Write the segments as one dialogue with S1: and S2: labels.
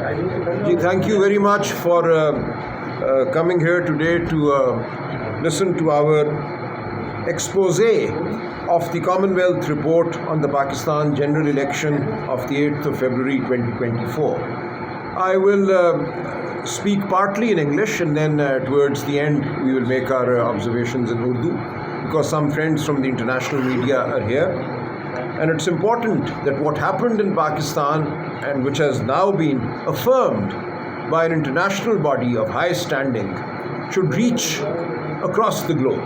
S1: Thank you very much for coming here today to listen to our expose of the Commonwealth report on the Pakistan general election of the 8th of February 2024. I will speak partly in English, and then towards the end we will make our observations in Urdu, because some friends from the international media are here. And it's important that what happened in Pakistan, and which has now been affirmed by an international body of high standing, should reach across the globe.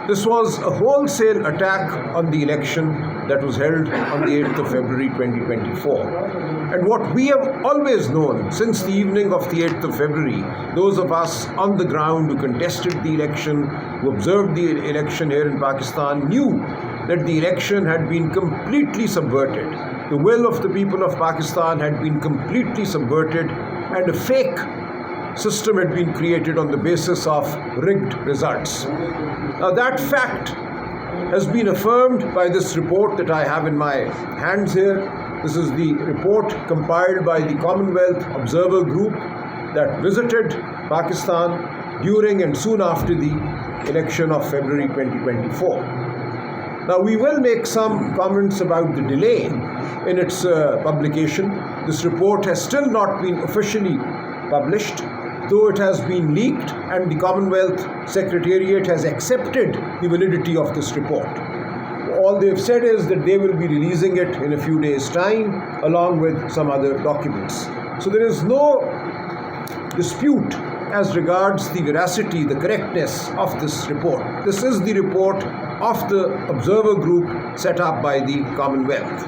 S1: This was a wholesale attack on the election that was held on the 8th of February 2024. And what we have always known since the evening of the 8th of February, those of us on the ground who contested the election, who observed the election here in Pakistan, knew that the election had been completely subverted. The will of the people of Pakistan had been completely subverted, and a fake system had been created on the basis of rigged results. Now that fact has been affirmed by this report that I have in my hands here. This is the report compiled by the Commonwealth Observer Group that visited Pakistan during and soon after the election of February 2024. Now we will make some comments about the delay in its publication. This report has still not been officially published, though it has been leaked and the Commonwealth Secretariat has accepted the validity of this report. All they've said is that they will be releasing it in a few days' time along with some other documents. So there is no dispute as regards the veracity, the correctness of this report. This is the report of the observer group set up by the Commonwealth.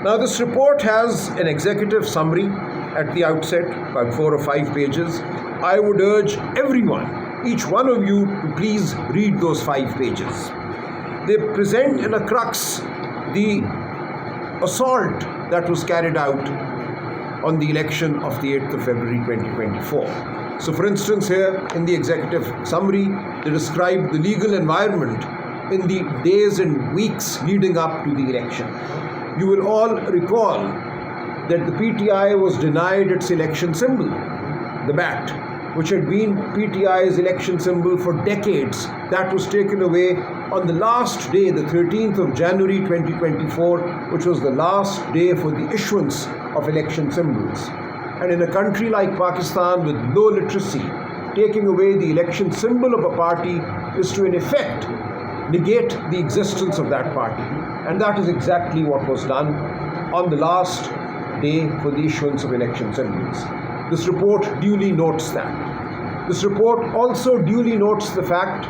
S1: Now this report has an executive summary at the outset, about 4 or 5 pages. I would urge everyone, each one of you, to please read those 5 pages. They present in a crux the assault that was carried out on the election of the 8th of February 2024. So for instance, here in the executive summary, they describe the legal environment in the days and weeks leading up to the election. You will all recall that the PTI was denied its election symbol, the bat, which had been PTI's election symbol for decades. That was taken away on the last day, the 13th of January 2024, which was the last day for the issuance of election symbols. And in a country like Pakistan with low literacy, taking away the election symbol of a party is to, in effect, negate the existence of that party. And that is exactly what was done on the last day for the issuance of election symbols. This report duly notes that. This report also duly notes the fact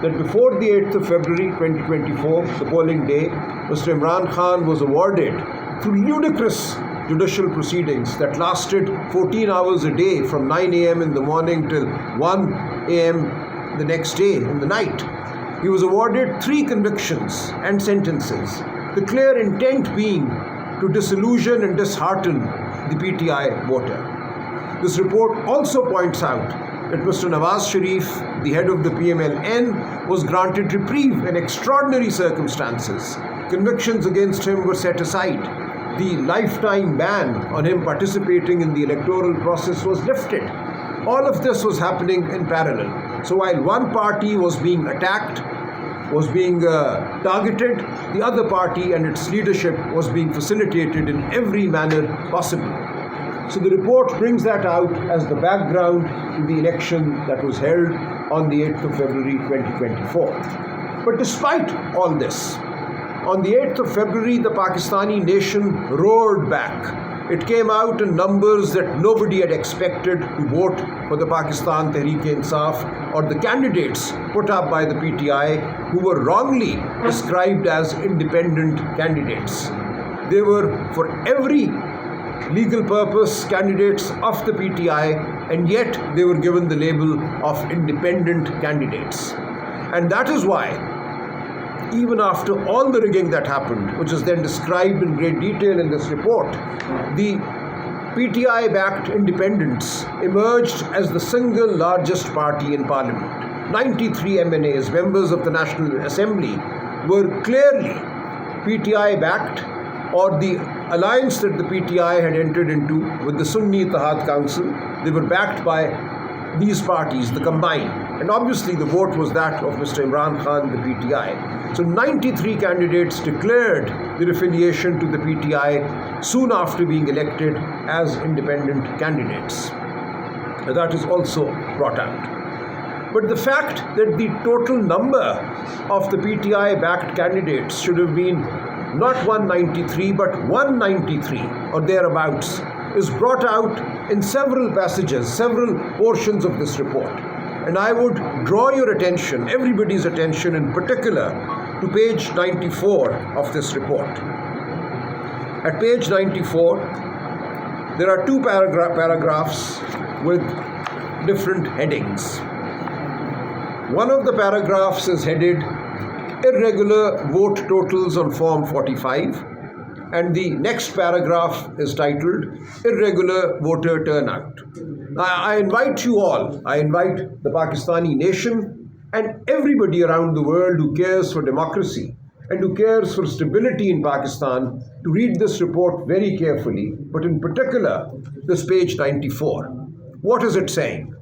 S1: that before the 8th of February 2024, the polling day, Mr. Imran Khan was awarded, through ludicrous judicial proceedings that lasted 14 hours a day from 9 a.m. in the morning till 1 a.m. the next day in the night. He was awarded 3 convictions and sentences, the clear intent being to disillusion and dishearten the PTI voter. This report also points out that Mr. Nawaz Sharif, the head of the PMLN, was granted reprieve in extraordinary circumstances. Convictions against him were set aside. The lifetime ban on him participating in the electoral process was lifted. All of this was happening in parallel. So while one party was being attacked, was being targeted, the other party and its leadership was being facilitated in every manner possible. So the report brings that out as the background to the election that was held on the 8th of February 2024. But despite all this, on the 8th of February, the Pakistani nation roared back. It came out in numbers that nobody had expected to vote for the Pakistan Tahreek-e-Insaf or the candidates put up by the PTI, who were wrongly described as independent candidates. They were, for every legal purpose, candidates of the PTI, and yet they were given the label of independent candidates. And that is why, even after all the rigging that happened, which is then described in great detail in this report, the PTI-backed independents emerged as the single largest party in Parliament. 93 MNAs, members of the National Assembly, were clearly PTI-backed or the alliance that the PTI had entered into with the Sunni Ittihad Council. They were backed by these parties, the combined. And obviously the vote was that of Mr. Imran Khan, the PTI. So 93 candidates declared their affiliation to the PTI soon after being elected as independent candidates. That is also brought out. But the fact that the total number of the PTI-backed candidates should have been not 193 but 193 or thereabouts is brought out in several passages, several portions of this report. And I would draw your attention, everybody's attention in particular, to page 94 of this report. At page 94, there are two paragraphs with different headings. One of the paragraphs is headed Irregular Vote Totals on Form 45, and the next paragraph is titled Irregular Voter Turnout. I invite you all, I invite the Pakistani nation and everybody around the world who cares for democracy and who cares for stability in Pakistan to read this report very carefully, but in particular this page 94. What is it saying?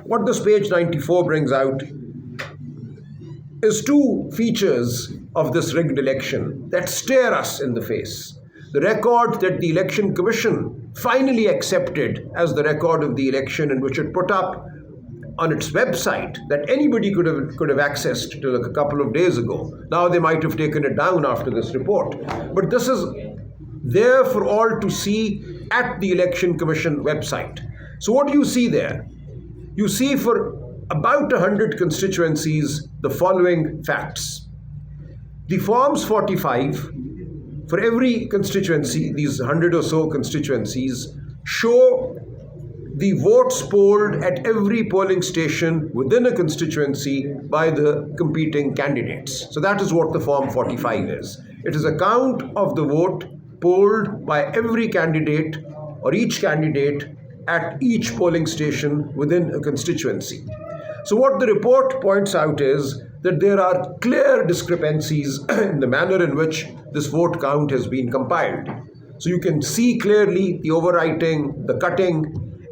S1: What this page 94 brings out is two features of this rigged election that stare us in the face. The record that the Election Commission finally accepted as the record of the election, and which it put up on its website that anybody could have accessed till a couple of days ago. Now they might have taken it down after this report. But this is there for all to see at the Election Commission website. So what do you see there? You see for about 100 constituencies the following facts. The Forms 45 for every constituency, these 100 or so constituencies, show the votes polled at every polling station within a constituency by the competing candidates. So that is what the Form 45 is. It is a count of the vote polled by every candidate or each candidate at each polling station within a constituency. So what the report points out is that there are clear discrepancies in the manner in which this vote count has been compiled. So you can see clearly the overwriting, the cutting,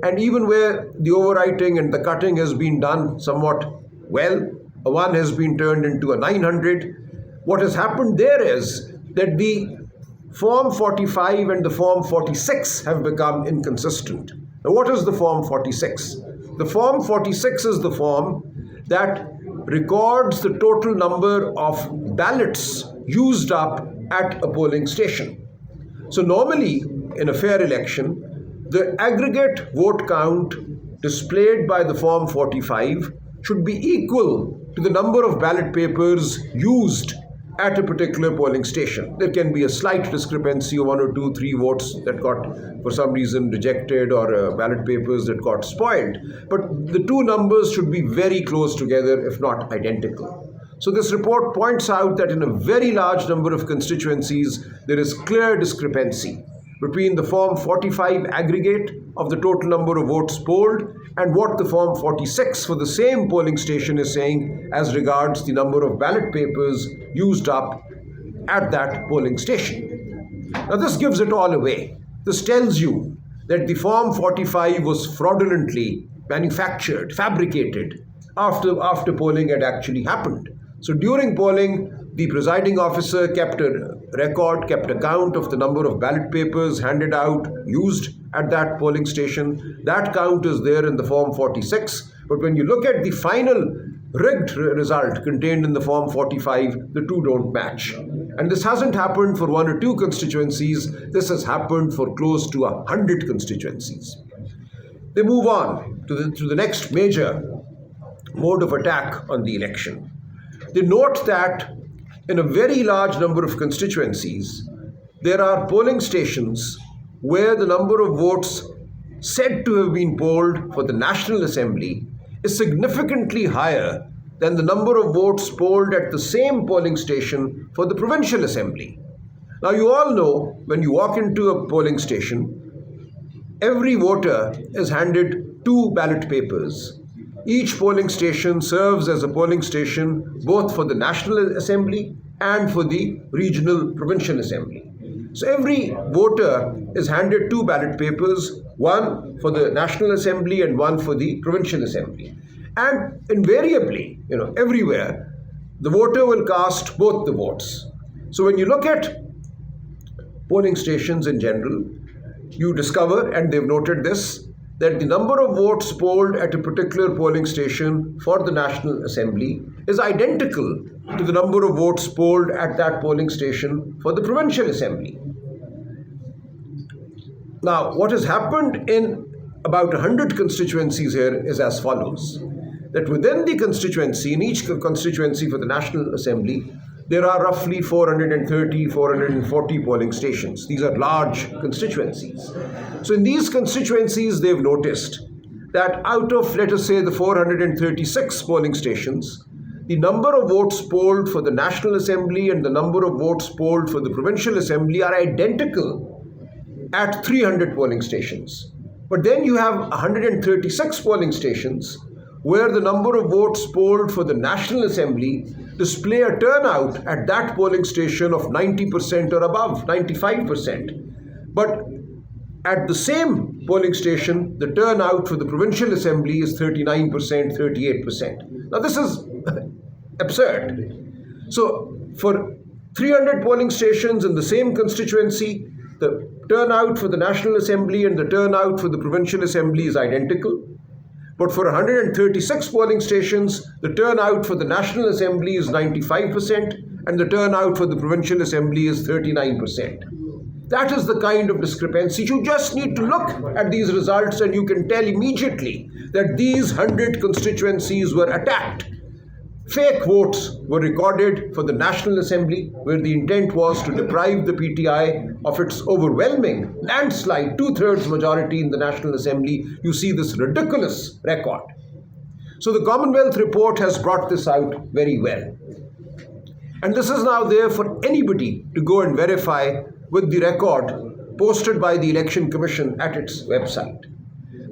S1: and even where the overwriting and the cutting has been done somewhat well, a 1 has been turned into a 900. What has happened there is that the Form 45 and the Form 46 have become inconsistent. Now what is the Form 46? The Form 46 is the form that records the total number of ballots used up at a polling station. So normally, in a fair election, the aggregate vote count displayed by the Form 45 should be equal to the number of ballot papers used at a particular polling station. There can be a slight discrepancy of 1 or 2, 3 votes that got for some reason rejected, or ballot papers that got spoiled. But the two numbers should be very close together, if not identical. So this report points out that in a very large number of constituencies, there is clear discrepancy between the Form 45 aggregate of the total number of votes polled and what the Form 46 for the same polling station is saying as regards the number of ballot papers used up at that polling station. Now this gives it all away. This tells you that the Form 45 was fraudulently manufactured, fabricated after polling had actually happened. So during polling, the presiding officer kept a record, kept a count of the number of ballot papers handed out, used at that polling station. That count is there in the Form 46. But when you look at the final rigged result contained in the Form 45, the two don't match. And this hasn't happened for 1 or 2 constituencies. This has happened for close to 100 constituencies. They move on to the next major mode of attack on the election. They note that in a very large number of constituencies, there are polling stations where the number of votes said to have been polled for the National Assembly is significantly higher than the number of votes polled at the same polling station for the Provincial Assembly. Now you all know, when you walk into a polling station, every voter is handed 2 ballot papers. Each polling station serves as a polling station both for the National Assembly and for the Regional Provincial Assembly. So every voter is handed two ballot papers, one for the National Assembly and one for the Provincial Assembly. And invariably, everywhere, the voter will cast both the votes. So when you look at polling stations in general, you discover, and they've noted this, that the number of votes polled at a particular polling station for the National Assembly is identical to the number of votes polled at that polling station for the Provincial Assembly. Now, what has happened in about 100 constituencies here is as follows: that within the constituency, in each constituency for the National Assembly, there are roughly 430, 440 polling stations. These are large constituencies. So in these constituencies, they've noticed that out of, let us say, the 436 polling stations, the number of votes polled for the National Assembly and the number of votes polled for the Provincial Assembly are identical at 300 polling stations. But then you have 136 polling stations where the number of votes polled for the National Assembly display a turnout at that polling station of 90% or above, 95%. But at the same polling station, the turnout for the Provincial Assembly is 39%, 38%. Now this is absurd. So for 300 polling stations in the same constituency, the turnout for the National Assembly and the turnout for the Provincial Assembly is identical. But for 136 polling stations, the turnout for the National Assembly is 95% and the turnout for the Provincial Assembly is 39%. That is the kind of discrepancy. You just need to look at these results and you can tell immediately that these 100 constituencies were attacked. Fake votes were recorded for the National Assembly, where the intent was to deprive the PTI of its overwhelming landslide, 2/3 majority in the National Assembly. You see this ridiculous record. So the Commonwealth report has brought this out very well. And this is now there for anybody to go and verify with the record posted by the Election Commission at its website.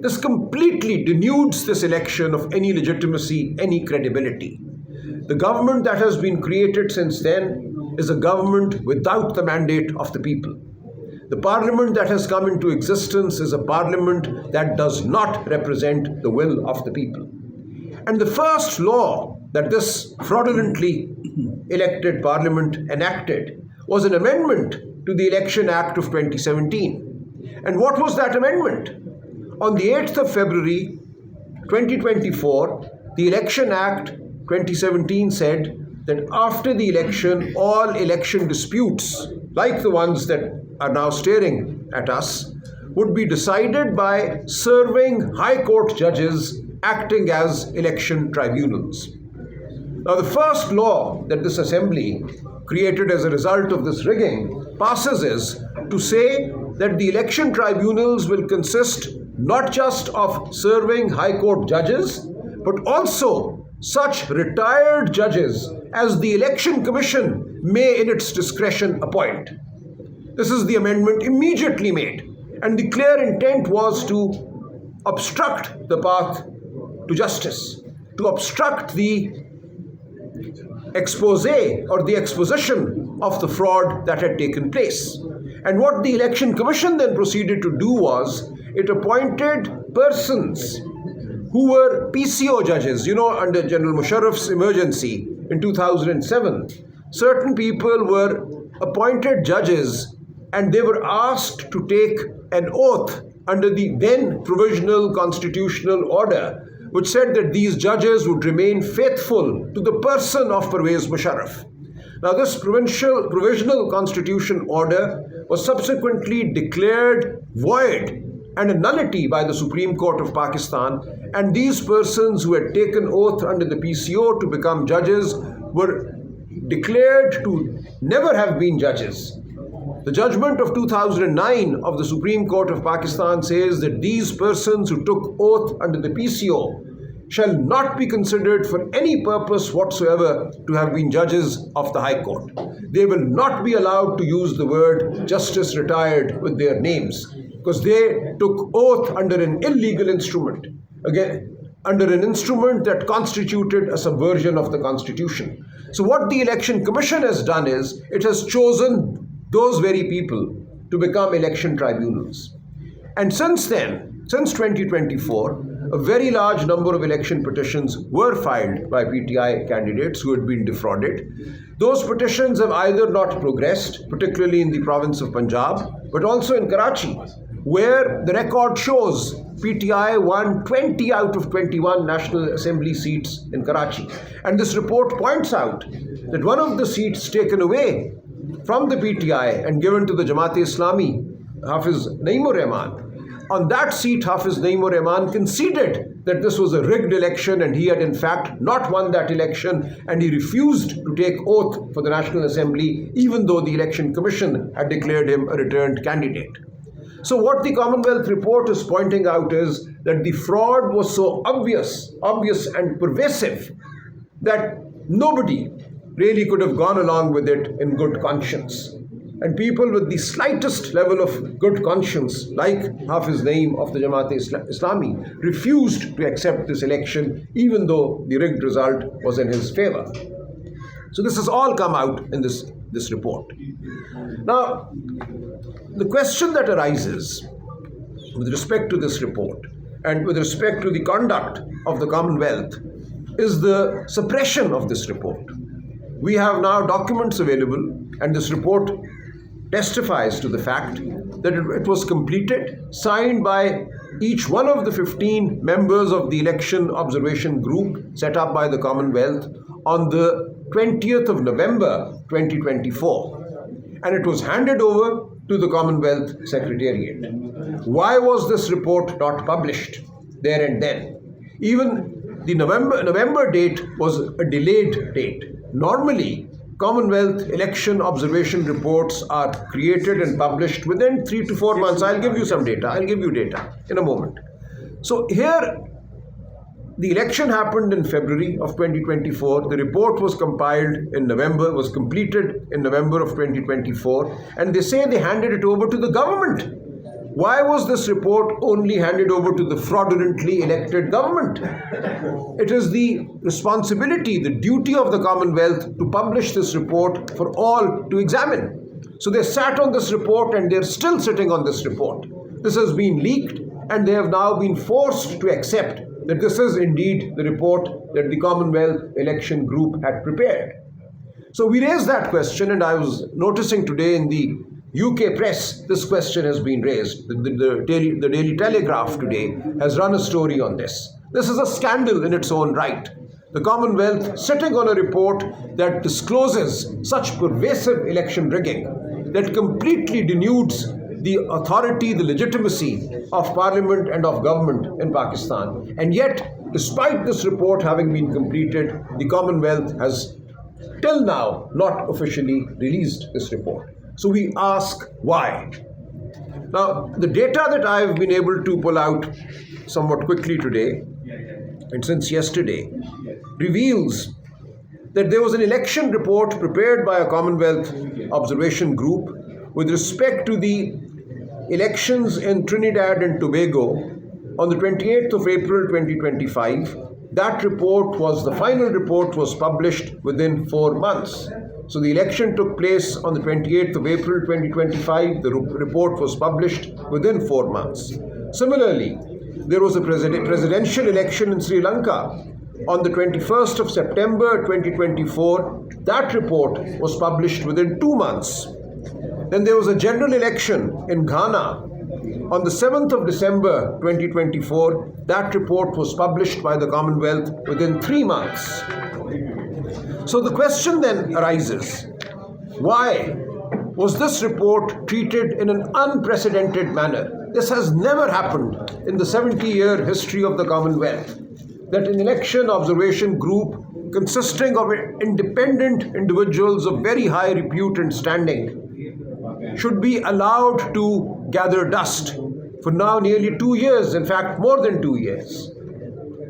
S1: This completely denudes this election of any legitimacy, any credibility. The government that has been created since then is a government without the mandate of the people. The parliament that has come into existence is a parliament that does not represent the will of the people. And the first law that this fraudulently elected parliament enacted was an amendment to the Election Act of 2017. And what was that amendment? On the 8th of February 2024, the Election Act 2017 said that after the election, all election disputes, like the ones that are now staring at us, would be decided by serving High Court judges acting as election tribunals. Now, the first law that this Assembly created as a result of this rigging passes is to say that the election tribunals will consist not just of serving High Court judges, but also such retired judges as the Election Commission may in its discretion appoint. This is the amendment immediately made, and the clear intent was to obstruct the path to justice, to obstruct the expose or the exposition of the fraud that had taken place. And what the Election Commission then proceeded to do was, it appointed persons who were PCO judges. Under General Musharraf's emergency in 2007, certain people were appointed judges and they were asked to take an oath under the then provisional constitutional order, which said that these judges would remain faithful to the person of Pervez Musharraf. Now, this provisional constitution order was subsequently declared void and a nullity by the Supreme Court of Pakistan, and these persons who had taken oath under the PCO to become judges were declared to never have been judges. The judgment of 2009 of the Supreme Court of Pakistan says that these persons who took oath under the PCO shall not be considered for any purpose whatsoever to have been judges of the High Court. They will not be allowed to use the word Justice Retired with their names, because they took oath under an illegal instrument, again, under an instrument that constituted a subversion of the Constitution. So what the Election Commission has done is, it has chosen those very people to become election tribunals. And since then, since 2024, a very large number of election petitions were filed by PTI candidates who had been defrauded. Those petitions have either not progressed, particularly in the province of Punjab, but also in Karachi, where the record shows PTI won 20 out of 21 National Assembly seats in Karachi. And this report points out that one of the seats taken away from the PTI and given to the Jamaat-e-Islami, Hafiz Naeem-ur-Rahman, on that seat, Hafiz Naeem-ur-Rahman conceded that this was a rigged election and he had in fact not won that election, and he refused to take oath for the National Assembly even though the Election Commission had declared him a returned candidate. So what the Commonwealth report is pointing out is that the fraud was so obvious and pervasive that nobody really could have gone along with it in good conscience. And people with the slightest level of good conscience, like Hafiz Naeem of the Jamaat-e-Islami, refused to accept this election even though the rigged result was in his favor. So this has all come out in this report. Now, the question that arises with respect to this report and with respect to the conduct of the Commonwealth is the suppression of this report. We have now documents available, and this report testifies to the fact that it was completed, signed by each one of the 15 members of the election observation group set up by the Commonwealth on the 20th of November 2024. And it was handed over to the Commonwealth Secretariat. Why was this report not published there and then? Even the November date was a delayed date. Normally, Commonwealth election observation reports are created and published within 3 to 4 months. I'll give you some data. I'll give you data in a moment. So here, the election happened in February of 2024. The report was compiled in November, was completed in November of 2024. And they say they handed it over to the government. Why was this report only handed over to the fraudulently elected government? It is the responsibility, the duty of the Commonwealth to publish this report for all to examine. So they sat on this report and they're still sitting on this report. This has been leaked and they have now been forced to accept that this is indeed the report that the Commonwealth Election Group had prepared. So we raised that question, and I was noticing today in the UK press, this question has been raised. The Daily Telegraph today has run a story on this. This is a scandal in its own right. The Commonwealth sitting on a report that discloses such pervasive election rigging that completely denudes the authority, the legitimacy of Parliament and of government in Pakistan. And yet, despite this report having been completed, the Commonwealth has till now not officially released this report. So we ask why. Now, the data that I've been able to pull out somewhat quickly today, and since yesterday, reveals that there was an election report prepared by a Commonwealth observation group with respect to the elections in Trinidad and Tobago on the 28th of April 2025. That report was, the final report was published within 4 months. So the election took place on the 28th of April 2025. The report was published within 4 months. Similarly, there was a presidential election in Sri Lanka on the 21st of September 2024. That report was published within 2 months. Then there was a general election in Ghana on the 7th of December 2024. That report was published by the Commonwealth within 3 months. So the question then arises, why was this report treated in an unprecedented manner? This has never happened in the 70-year history of the Commonwealth, that an election observation group consisting of independent individuals of very high repute and standing should be allowed to gather dust for now nearly 2 years, in fact more than 2 years.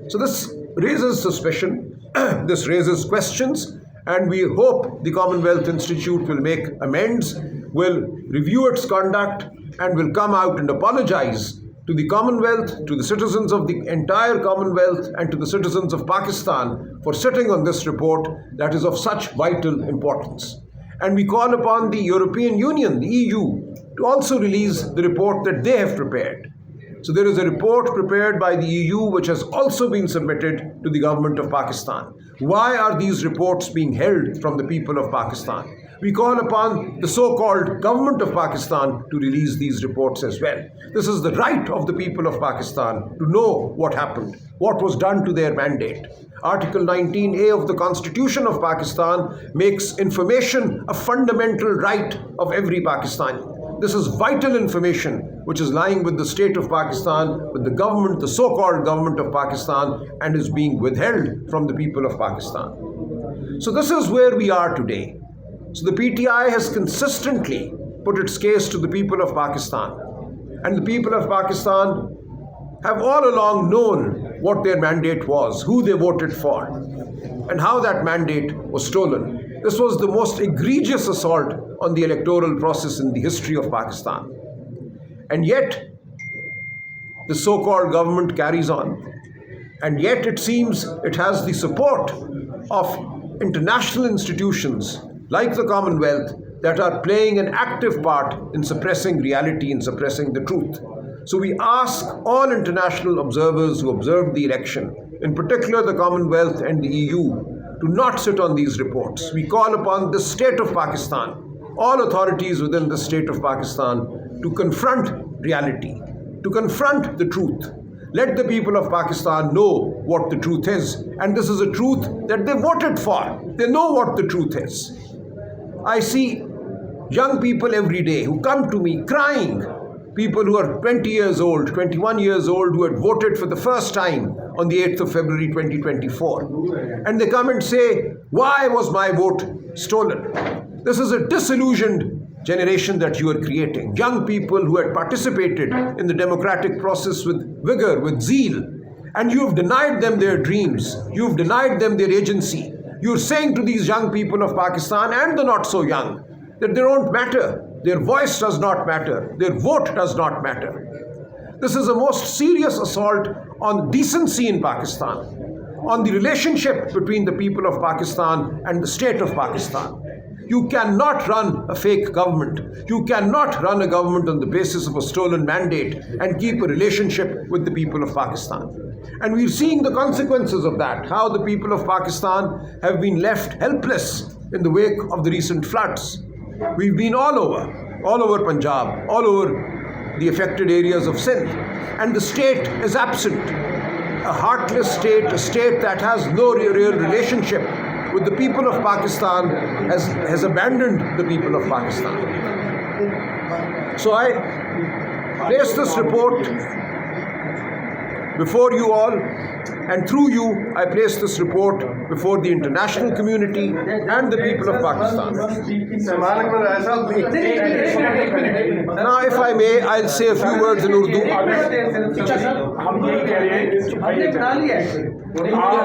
S1: So this raises suspicion, this raises questions, and we hope the Commonwealth Institute will make amends, will review its conduct, and will come out and apologize to the Commonwealth, to the citizens of the entire Commonwealth, and to the citizens of Pakistan for sitting on this report that is of such vital importance. And we call upon the European Union, the EU, to also release the report that they have prepared. So there is a report prepared by the EU which has also been submitted to the government of Pakistan. Why are these reports being held from the people of Pakistan? We call upon the so-called government of Pakistan to release these reports as well. This is the right of the people of Pakistan to know what happened, what was done to their mandate. Article 19A of the Constitution of Pakistan makes information a fundamental right of every Pakistani. This is vital information which is lying with the state of Pakistan, with the government, the so-called government of Pakistan, and is being withheld from the people of Pakistan. So this is where we are today. So the PTI has consistently put its case to the people of Pakistan. And the people of Pakistan have all along known what their mandate was, who they voted for, and how that mandate was stolen. This was the most egregious assault on the electoral process in the history of Pakistan. And yet, the so-called government carries on. And yet it seems it has the support of international institutions like the Commonwealth that are playing an active part in suppressing reality and suppressing the truth. So we ask all international observers who observed the election, in particular the Commonwealth and the EU, to not sit on these reports. We call upon the state of Pakistan, all authorities within the state of Pakistan, to confront reality, to confront the truth. Let the people of Pakistan know what the truth is. And this is a truth that they voted for. They know what the truth is. I see young people every day who come to me crying, people who are 20 years old, 21 years old, who had voted for the first time on the 8th of February 2024. And they come and say, why was my vote stolen? This is a disillusioned generation that you are creating. Young people who had participated in the democratic process with vigor, with zeal, and you have denied them their dreams. You have denied them their agency. You are saying to these young people of Pakistan and the not so young that they don't matter. Their voice does not matter. Their vote does not matter. This is a most serious assault on decency in Pakistan, on the relationship between the people of Pakistan and the state of Pakistan. You cannot run a fake government. You cannot run a government on the basis of a stolen mandate and keep a relationship with the people of Pakistan. And we're seeing the consequences of that, how the people of Pakistan have been left helpless in the wake of the recent floods. We've been all over Punjab, all over the affected areas of Sindh, and the state is absent. A heartless state, a state that has no real relationship with the people of Pakistan, has abandoned the people of Pakistan. So I place this report before you all, and through you, I place this report before the international community and the people of Pakistan. Now, if I may, I'll say a few words in Urdu.